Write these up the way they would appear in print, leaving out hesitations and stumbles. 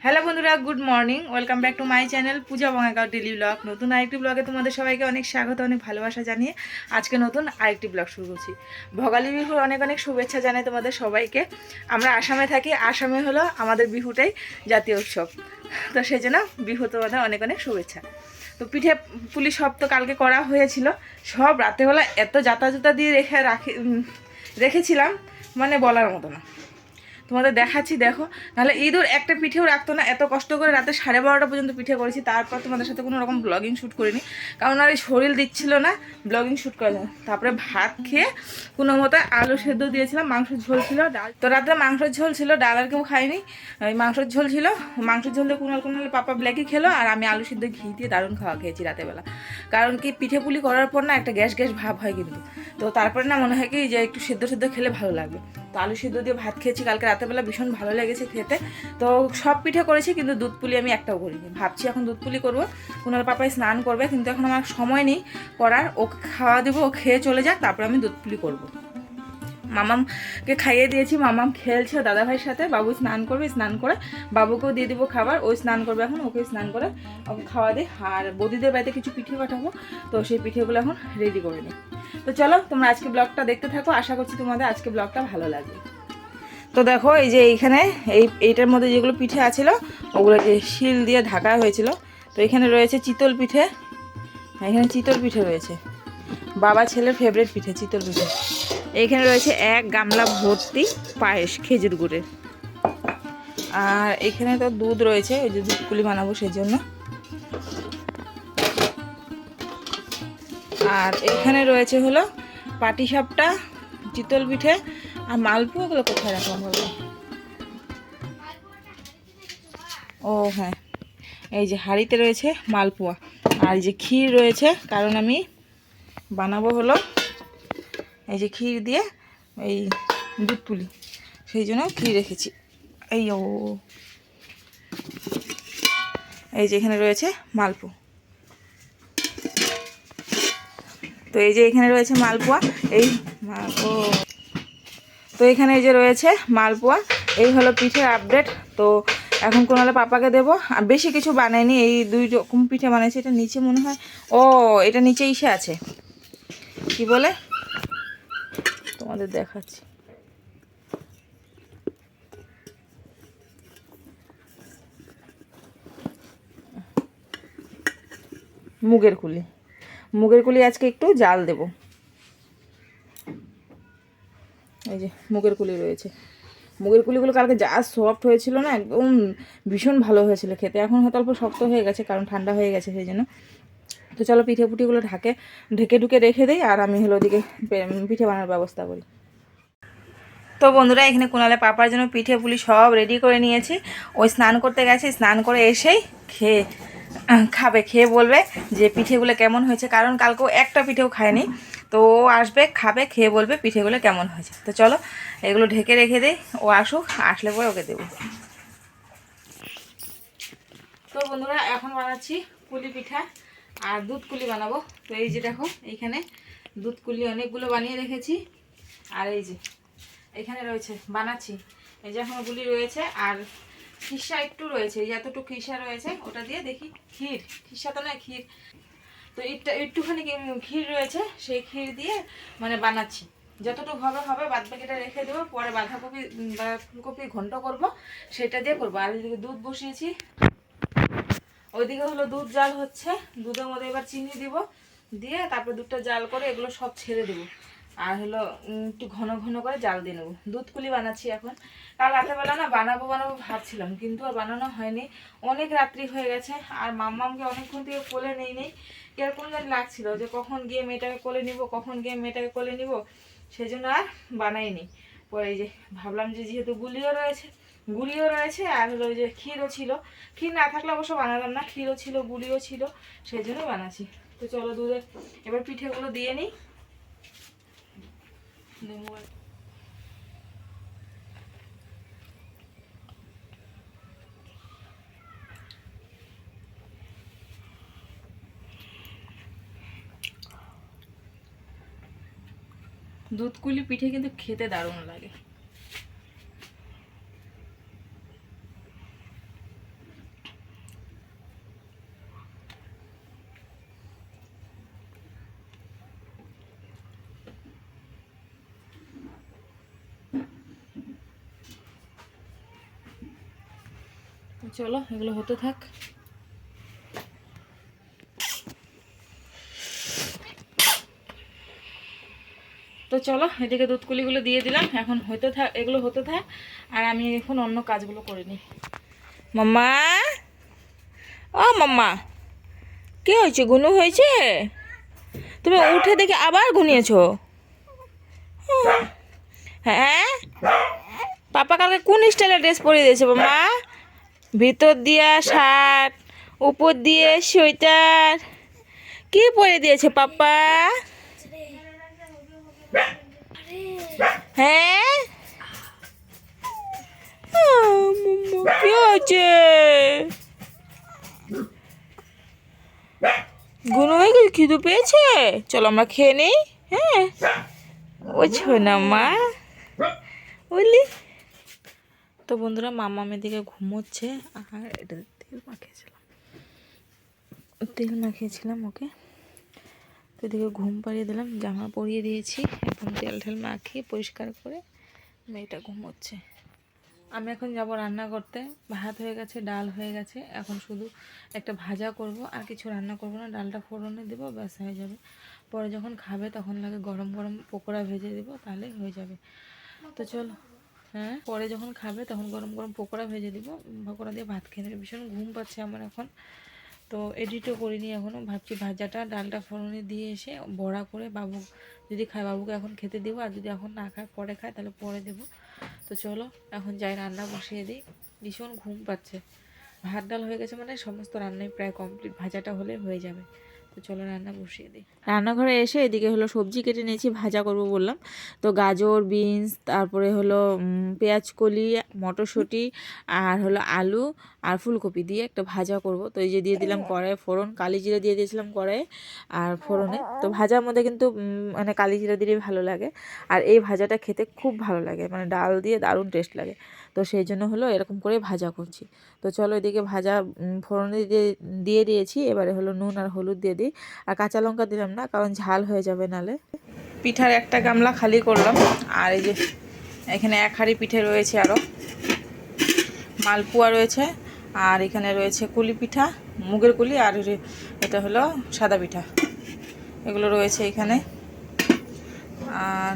Hello বন্ধুরা, good morning. Welcome back to my channel Puja Bongaigaon daily blog. নতুন আরেকটি ব্লগে তোমাদের সবাইকে অনেক স্বাগত, অনেক ভালোবাসা জানিয়ে আজকে নতুন আরেকটি ব্লগ শুরু করছি। ভোগালী বিহুর অনেক অনেক শুভেচ্ছা জানাই তোমাদের সবাইকে। আমরা আসামে থাকি, আসামে হলো আমাদের বিহুটাই জাতীয় উৎসব, তো সেই জন্য বিহু তোমাদের অনেক অনেক শুভেচ্ছা। তো পিঠে পুলি সব তো কালকে করা হয়েছিল, সব রাতেবেলা এত জাতা দিয়ে রেখেছিলাম, মানে বলার মতো না। তোমাদের দেখাচ্ছি, দেখো। নাহলে ইঁদুর একটা পিঠেও রাখতো না। এত কষ্ট করে রাতে 12:30 পর্যন্ত পিঠে করেছি, তারপর তোমাদের সাথে কোনো রকম ব্লগিং শ্যুট করিনি, কারণ আর এই শরীর দিচ্ছিল না ব্লগিং শ্যুট করার জন্য। তারপরে ভাত খেয়ে কোনো মতো আলু সেদ্ধ দিয়েছিলাম, মাংসের ঝোল ছিল, ডাল। তো রাতে মাংসের ঝোল ছিল, ডাল আর কেউ খাইনি। ওই মাংসের ঝোল ছিল, মাংসের ঝোল দিয়ে কুনাল পাপা ব্ল্যাকই খেলো, আর আমি আলু সিদ্ধ ঘি দিয়ে দারুণ খাওয়া খেয়েছি রাতেবেলা। কারণ কি, পিঠে পুলি করার পর না একটা গ্যাস গ্যাস ভাব হয় কিন্তু। তো তারপরে না মনে হয় কি যে একটু সেদ্ধ সেদ্ধ খেলে ভালো লাগবে। তো আলু সিদ্ধ দিয়ে ভাত খেয়েছি কালকে রাতেবেলা, ভীষণ ভালো লেগেছে খেতে। তো সব পিঠে করেছি, কিন্তু দুধ পুলি আমি একটাও করিনি। ভাবছি এখন দুধ পুলি করবো। কুনাল পাপাই স্নান করবে, কিন্তু এখন আমার সময় নেই করার। ওকে খাওয়া দেবো, ও খেয়ে চলে যাক, তারপরে আমি দুধ পুলি করবো। মামামকে খাইয়ে দিয়েছি, মামাম খেলছে দাদাভাইয়ের সাথে। বাবু স্নান করবে, স্নান করে বাবুকেও দিয়ে দিব খাবার। ওই স্নান করবে এখন, ওকে স্নান করে ওকে খাওয়া দিই। আর বৌদিদের বাড়িতে কিছু পিঠে পাঠাবো, তো সেই পিঠেগুলো এখন রেডি করে নিই। তো চলো তোমরা আজকে ব্লগটা দেখতে থাকো, আশা করছি তোমাদের আজকে ব্লগটা ভালো লাগবে। তো দেখো, এই যে এইখানে এইটার মধ্যে যেগুলো পিঠে আছিল, ওগুলো যে শিল দিয়ে ঢাকা হয়েছিল। তো এখানে রয়েছে চিতল পিঠে, এখানে চিতল পিঠে রয়েছে, বাবা ছেলের ফেভারিট পিঠে চিতল পিঠে। এইখানে রয়েছে এক গামলা ভর্তি পায়েস খেজুর গুড়ের। আর এখানে তো দুধ রয়েছে, ওই যে দুধ পুলি বানাবো সেই জন্য। আর এখানে রয়েছে হলো পাটিসাপটা, চিতল পিঠে আর মালপোয়া। ওগুলো কোথায় রাখলাম বলো? ও হ্যাঁ, এই যে হাঁড়িতে রয়েছে মালপোয়া। আর এই যে ক্ষীর রয়েছে, কারণ আমি বানাবো হলো এই যে ক্ষীর দিয়ে এই দুধ পুলি, সেই জন্য ক্ষীর রেখেছি। এই ও, এই যে এখানে রয়েছে মালপোয়া। তো এই যে এখানে রয়েছে মালপোয়া, এই ও, তো এখানে এই যে রয়েছে মালপোয়া। এই হলো পিঠের আপডেট। তো এখন কোনালে পাপাকে দেবো। আর বেশি কিছু বানাইনি, এই দুই রকম পিঠে বানাইছি। এটা নিচে মনে হয়, ও এটা নিচে ইসে আছে, কি বলে তোমাদের দেখাচ্ছি। মুগের কুলি, মুগের কুলি আজকে একটু জাল দেব। এই যে মুগের কুলি রয়েছে। মুগের কুলিগুলো কালকে যা সফট হয়েছিল না, একদম ভীষণ ভালো হয়েছিল খেতে। এখন হয়তো অল্প শক্ত হয়ে গেছে, কারণ ঠান্ডা হয়ে গেছে সেই জন্য। তো চলো পিঠে পুটিগুলো ঢেকে ঢুকে রেখে দিই, আর আমি হলো ওদিকে পিঠে বানানোর ব্যবস্থা করি। তো বন্ধুরা, এখানে কুনালে পাপার জন্য পিঠে পুলি সব রেডি করে নিয়েছি। ওই স্নান করতে গেছে, স্নান করে এসেই খাবে, খেয়ে বলবে যে পিঠেগুলো কেমন হয়েছে, কারণ কালকেও একটা পিঠেও খায়নি। তো ও আসবে, খাবে, খেয়ে বলবে পিঠেগুলো কেমন হয়েছে। তো চলো এগুলো ঢেকে রেখে দিই, ও আসুক, আসলে পরে ওকে দেবো। তো বন্ধুরা, এখন বানাচ্ছি পুলি পিঠা আর দুধ কুলি বানাবো। তো এই যে দেখো, এইখানে দুধ কুলি অনেকগুলো বানিয়ে রেখেছি। আর এই যে এখানে রয়েছে, বানাচ্ছি। এই যে এখন গুলি রয়েছে, আর খিসা একটু রয়েছে, এই এতটুকু খিসা রয়েছে, ওটা দিয়ে দেখি খিসা তো নয়, ক্ষীর। তো একটুখানি ক্ষীর রয়েছে, সেই ক্ষীর দিয়ে মানে বানাচ্ছি। যতটুকু হবে হবে, বাদ বাকিটা রেখে দেবো, পরে বাঁধাকপি বা ফুলকপি ঘন্ট করব, সেটা দিয়ে করবো। আর এদিকে দুধ বসিয়েছি, ওইদিকে হলো দুধ জাল হচ্ছে। দুধের মধ্যে এবার চিনি দিব, দিয়ে তারপর দুধটা জাল করে এগুলো সব ছেড়ে দেবো। আর হলো একটু ঘন ঘন করে জাল দিয়ে নেবো। দুধ পুলি বানাচ্ছি এখন। কাল রাতেবেলা না বানাবো ভাবছিলাম, কিন্তু আর বানানো হয়নি, অনেক রাত্রি হয়ে গেছে। আর মাম্মামকে অনেকক্ষণ থেকে কোলে নেই কিরকম জানি লাগছিল, যে কখন গিয়ে মেয়েটাকে কোলে নিব, কখন গিয়ে মেয়েটাকে কোলে নিব, সেই জন্য আর বানাইনি। পরে এই যে ভাবলাম যে যেহেতু গুড়িও রয়েছে আর হলো ওই যে ক্ষীরও ছিল, ক্ষীর না থাকলে অবশ্য বানালাম না, ক্ষীরও ছিল গুড়িও ছিল, সেই জন্য বানাচ্ছি। তো চলো দুধে এবার পিঠেগুলো দিয়ে নিই। দুধকুলি পিঠে কিন্তু খেতে দারুণ লাগে। তো চলো এগুলো হতে থাক। তো চলো এদিকে দুধকুলিগুলো দিয়ে দিলাম, এখন হতে থাক, এগুলো হতে থাক আর আমি এখন অন্য কাজগুলো করে নিই। মাম্মা, ও মাম্মা, কি হয়েছে? গুনু হয়েছে? তুমি উঠে দেখে আবার ঘুমিয়েছো? হ্যাঁ, পাপা কালকে কোন স্টাইলের ড্রেস পরিয়ে দিয়েছে মাম্মা? ভিতর দিয়া শার্ট, উপর দিয়ে সোয়েটার, কি পরে দিয়েছে পাপা? হ্যাঁ, কি হয়েছে? গুনু হয়ে গেছে, খিদে পেয়েছে? চলো আমরা খেয়ে নেই। হ্যাঁ, ওই না মা বুঝলি। তো বন্ধুরা মামা মেয়েদিকে ঘুমোচ্ছে, আর এটা তেল মাখিয়েছিলাম ওকে। তো এদিকে ঘুম পাড়িয়ে দিলাম, জামা পরিয়ে দিয়েছি, এখন তেল ঠেল মাখিয়ে পরিষ্কার করে মেয়েটা ঘুমোচ্ছে। আমি এখন যাব রান্না করতে। ভাত হয়ে গেছে, ডাল হয়ে গেছে, এখন শুধু একটা ভাজা করব, আর কিছু রান্না করব না। ডালটা ফোড়নে দেবো, ব্যাস হয়ে যাবে। পরে যখন খাবে তখন লাগে গরম গরম পকোড়া ভেজে দেবো, তাহলে হয়ে যাবে। তো চলো, হ্যাঁ পরে যখন খাবে তখন গরম গরম পকোড়া ভেজে দিব, পকোড়া দিয়ে ভাত খেয়ে নেবে। ভীষণ ঘুম পাচ্ছে আমার এখন, তো এডিটও করিনি এখনও। ভাবছি ভাজাটা ডালটা ফোড়নে দিয়ে এসে বড়া করে বাবু যদি খায় বাবুকে এখন খেতে দেবো, আর যদি এখন না খায় পরে খায় তাহলে পরে দেবো। তো চলো এখন যাই রান্না বসিয়ে দিই, ভীষণ ঘুম পাচ্ছে। ভাত ডাল হয়ে গেছে মানে সমস্ত রান্নাই প্রায় কমপ্লিট, ভাজাটা হলে হয়ে যাবে। তো চলো রান্না বসিয়ে দিই। রান্নাঘরে এসে এদিকে হলো সবজি কেটে নিয়েছি, ভাজা করব বললাম। তো গাজর, বিনস, তারপরে হলো পেঁয়াজকলি, মটরশুঁটি, আর হলো আলু আর ফুলকপি দিয়ে একটা ভাজা করব। তো এই যে দিয়ে দিলাম কড়াইয়ে ফোড়ন, কালি জিরা দিয়ে দিয়েছিলাম কড়াইয়ে আর ফোড়নে। তো ভাজার মধ্যে কিন্তু মানে কালি জিরা দিলেই ভালো লাগে, আর এই ভাজাটা খেতে খুব ভালো লাগে, মানে ডাল দিয়ে দারুণ টেস্ট লাগে। তো সেই জন্য হলো এরকম করে ভাজা করছি। তো চলো এদিকে ভাজা ফোড়নে দিয়ে দিয়েছি, এবারে হলো নুন আর হলুদ দিয়ে দিই, আর কাঁচা লঙ্কা দিলাম না কারণ ঝাল হয়ে যাবে নালে। পিঠার একটা গামলা খালি করলাম, আর এই যে এখানে এক হাঁড়ি পিঠে রয়েছে, আরও মালপোয়া রয়েছে, আর এখানে রয়েছে কুলি পিঠা, মুগের কুলি, আর এটা হলো সাদা পিঠা, এগুলো রয়েছে এখানে। আর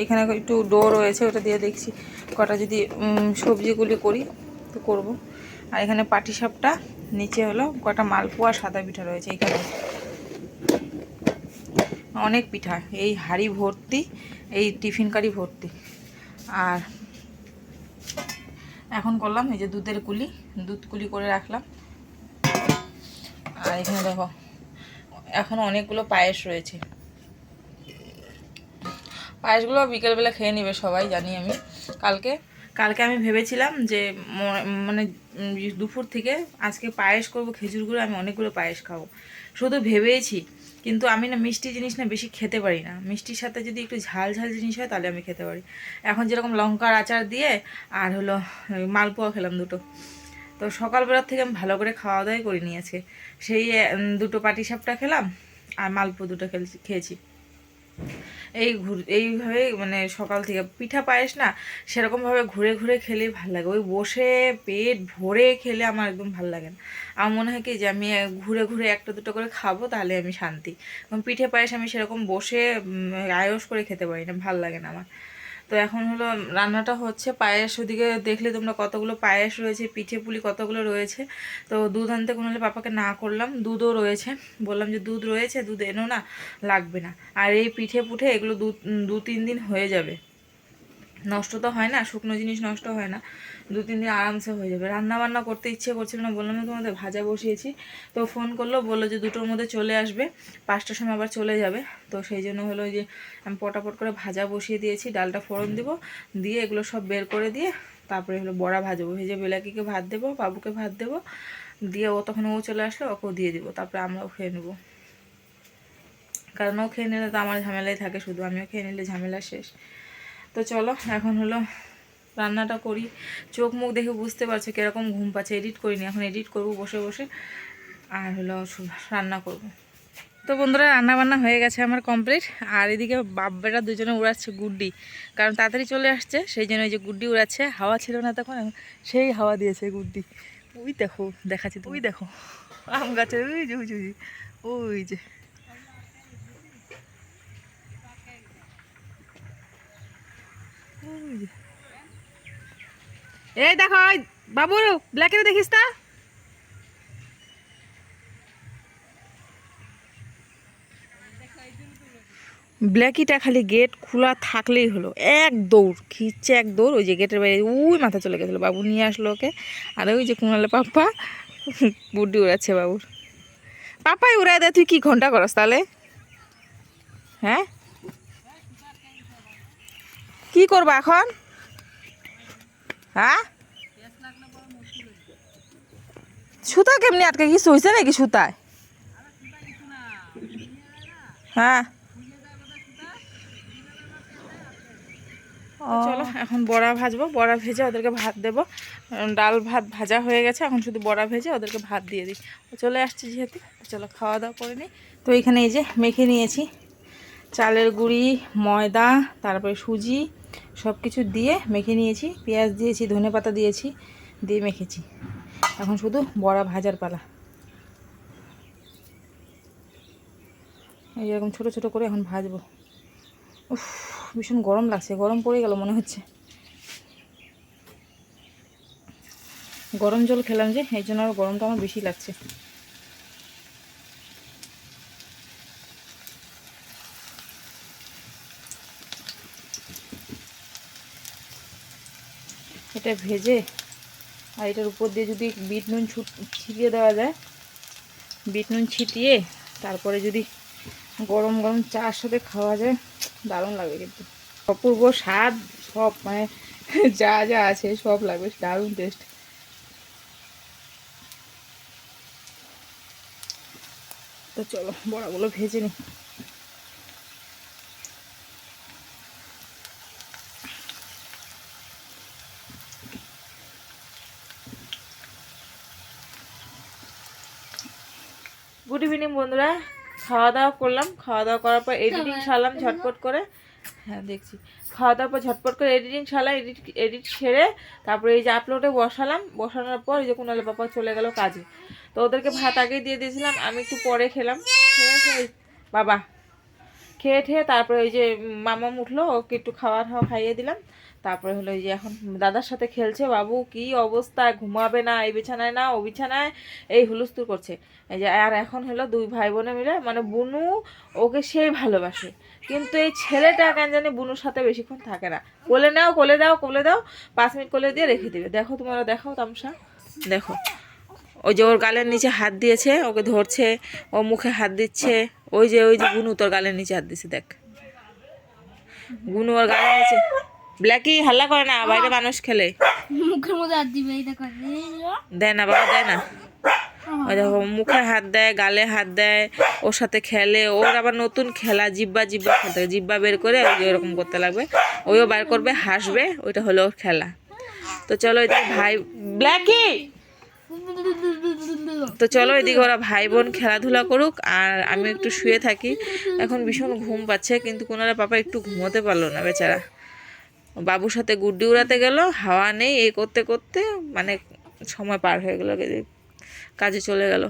এখানে একটু ডো রয়েছে, ওটা দিয়ে দেখছি কটা যদি সবজিগুলি করি তো করব। আর এখানে পাটিসাপটা, নিচে হলো কটা মালপোয়া সাদা পিঠা রয়েছে। এখানে অনেক পিঠা, এই হাঁড়ি ভর্তি, এই টিফিন কারি ভর্তি। আর এখন করলাম এই যে দুধের কুলি, দুধ কুলি করে রাখলাম। আর এখানে দেখো এখন অনেকগুলো পায়েস রয়েছে, পায়েসগুলো বিকেলবেলা খেয়ে নেবে সবাই জানি আমি। কালকে আমি ভেবেছিলাম যে মানে দুপুর থেকে আজকে পায়েস করব, খেজুর গুঁড়ো, আমি অনেকগুলো পায়েস খাবো, শুধু ভেবেইছি। কিন্তু আমি না মিষ্টি জিনিস না বেশি খেতে পারি না, মিষ্টির সাথে যদি একটু ঝাল ঝাল জিনিস হয় তাহলে আমি খেতে পারি। এখন যেরকম লঙ্কার আচার দিয়ে আর হলো মালপোয়া খেলাম দুটো, তো সকালবেলার থেকে আমি ভালো করে খাওয়া দাওয়াই করিনি আজকে। সেই দুটো পাটিসাপটা খেলাম আর মালপোয়া দুটো খেয়েছি। এইভাবে মানে সকাল থেকে পিঠা পায়েস না সেরকমভাবে ঘুরে ঘুরে খেলেই ভালো লাগে, ওই বসে পেট ভরে খেলে আমার একদম ভালো লাগে না। আমার মনে হয় কি যে আমি ঘুরে ঘুরে একটা দুটো করে খাবো তাহলে আমি শান্তি। এবং পিঠে পায়েস আমি সেরকম বসে আয়স করে খেতে পারি না, ভালো লাগে না আমার। তো এখন হলো রান্নাটা হচ্ছে, পায়েস ওদিকে দেখলে তোমরা কতগুলো পায়েস রয়েছে, পিঠে পুলি কতগুলো রয়েছে। তো দুধ আনতে কোনো হলে পাপাকে না করলাম, দুধও রয়েছে, বললাম যে দুধ রয়েছে, দুধ এনো না, লাগবে না। আর এই পিঠে পুঠে এগুলো দু তিন দিন হয়ে যাবে, নষ্ট তো হয় না, শুকনো জিনিস নষ্ট হয় না, 2-3 দিন আরামসে হয়ে যাবে। রান্না বান্না করতে ইচ্ছে করছিল না, বললাম না তোমাদের ভাজা বসিয়েছি। তো ফোন করলো, বললো যে 2টোর মধ্যে চলে আসবে, 5টার সময় আবার চলে যাবে। তো সেই জন্য হলো যে আমি পটাপট করে ভাজা বসিয়ে দিয়েছি, ডালটা ফোড়ন দিব, দিয়ে এগুলো সব বের করে দিয়ে তারপরে হলো বড়া ভাজবো, ভেজে বেলাকিকে ভাত দেবো, বাবুকে ভাত দেবো, দিয়ে ও তখন ও চলে আসলে ওকেও দিয়ে দিব, তারপরে আমরাও খেয়ে নেবো। কারণ ও খেয়ে নিলে তো আমার ঝামেলাই থাকে, শুধু আমিও খেয়ে নিলে ঝামেলা শেষ। তো চলো এখন হলো রান্নাটা করি। চোখ মুখ দেখে বুঝতে পারছো কীরকম ঘুম পাচ্ছে, এডিট করিনি, এখন এডিট করব বসে বসে, আর হলো রান্না করব। তো বন্ধুরা রান্না বান্না হয়ে গেছে আমার কমপ্লিট। আর এদিকে বাব্বারা দুজনে উড়াচ্ছে গুড্ডি, কারণ তাড়াতাড়ি চলে আসছে সেই জন্য ওই যে গুড্ডি উড়াচ্ছে, হাওয়া ছিল না তখন, সেই হাওয়া দিয়েছে গুড্ডি, ওই দেখো দেখাচ্ছি, ওই দেখো আম গাছের ওই যে ওই যে ওই যে ওই যে এই দেখো বাবু ব্ল্যাকের দেখিস তা ব্ল্যাকিটা খালি গেট খোলা থাকলেই হলো, এক দৌড় খিচ্ছে, এক দৌড় ওই যে গেটের বাইরে ওই মাথা চলে গেছিলো, বাবু নিয়ে আসলো ওকে। আর ওই যে কুনালে পাপ্পা বুড্ডি উড়াচ্ছে বাবুর, পাপাই উড়াই দেয়। তুই কি ঘন্টা করস তাহলে? হ্যাঁ কি করবা এখন? হ্যাঁ সুতা কেমনি আটকে, কিছু হয়েছে নাকি সুতায়? হ্যাঁ চলো এখন বড়া ভাজবো, বড়া ভেজে ওদেরকে ভাত দেবো। ডাল ভাত ভাজা হয়ে গেছে, এখন শুধু বড়া ভেজে ওদেরকে ভাত দিয়ে দিই। চলে আসছি যেহেতু, চলো খাওয়া দাওয়া করে নিই। তো এখানে এই যে মেখে নিয়েছি চালের গুঁড়ি, ময়দা, তারপরে সুজি সব কিছু দিয়ে মেখে নিয়েছি, পেঁয়াজ দিয়েছি, ধনেপাতা দিয়েছি, দিয়ে মেখেছি। এখন শুধু বড়া ভাজার পালা। এই এরকম ছোটো ছোটো করে এখন ভাজবো। উফ ভীষণ গরম লাগছে, গরম পড়ে গেল মনে হচ্ছে। গরম জল খেলাম যে, এই জন্য আরও গরমটা আমার বেশি লাগছে। এটা ভেজে আর এটার উপর দিয়ে যদি বিট নুন ছিটিয়ে দেওয়া যায়, বিট নুন ছিটিয়ে তারপরে যদি গরম গরম চার সাথে খাওয়া যায়, দারুণ লাগবে। কিন্তু অপূর্ব স্বাদ, সব মানে যা যা আছে সব লাগবে, দারুণ টেস্ট। তো চলো বড়াগুলো ভেজে নিই। গুড ইভিনিং বন্ধুরা, খাওয়া দাওয়া করলাম, খাওয়া দাওয়া করার পর এডিটিং সারলাম ঝটপট করে। হ্যাঁ দেখছি, খাওয়া দাওয়ার পর ঝটপট করে এডিটিং সারলাম, এডিট সেরে তারপরে এই যে আপলোডে বসালাম। বসানোর পর এই যে কুনালে বাবা চলে গেল কাজে, তো ওদেরকে ভাত আগেই দিয়ে দিয়েছিলাম, আমি একটু পরে খেলাম। বাবা খেয়ে ঠেয়ে তারপরে ওই যে মামা উঠলো, ওকে একটু খাওয়া খাইয়ে দিলাম। তারপরে হলো এই যে এখন দাদার সাথে খেলছে। বাবু কি অবস্থা, ঘুমাবে না এই বিছানায় না ও বিছানায়, এই হুলস্থুল করছে। এই যে আর এখন হলো দুই ভাই বোনে মিলে, মানে বুনু ওকে সেই ভালোবাসে, কিন্তু এই ছেলেটা কেন জানি বুনুর সাথে বেশিক্ষণ থাকে না। কোলে নাও, কোলে দাও, কোলে দাও, 5 মিনিট কোলে দিয়ে রেখে দেবে। দেখো তোমরা দেখাও তামসা, দেখো ওই যে ওর গালের নিচে হাত দিয়েছে, ওকে ধরছে, ও মুখে হাত দিচ্ছে। ওই যে গুনু তোর গালের নিচে হাত দিছে, দেখ গুনু ওর গালের নিচে। ব্ল্যাকি হাল্লা করে না, বাইরে মানুষ খেলে, মুখের মধ্যে হাত দিবে, এই দেখো দেয় না বাবা, দেয় না। ওই দেখো মুখে হাত দেয়, গালে হাত দেয়, ওর সাথে খেলে। ওর আবার নতুন খেলা, জিব্বা খেলতে, জিব্বা বের করে ওই যে এরকম করতে লাগবে, ওইও বার করবে, হাসবে, ওইটা হলো ওর খেলা। তো চলো এদিকে ভাই ব্ল্যাকি, তো চলো এদিকে ওরা ভাই বোন খেলাধুলা করুক, আর আমি একটু শুয়ে থাকি। এখন ভীষণ ঘুম পাচ্ছে, কিন্তু কোনারা পাপা একটু ঘুমোতে পারলো না বেচারা। বাবুর সাথে গুড্ডি উড়াতে গেল, হাওয়া নেই, এই করতে করতে মানে সময় পার হয়ে গেল, কাজে চলে গেল।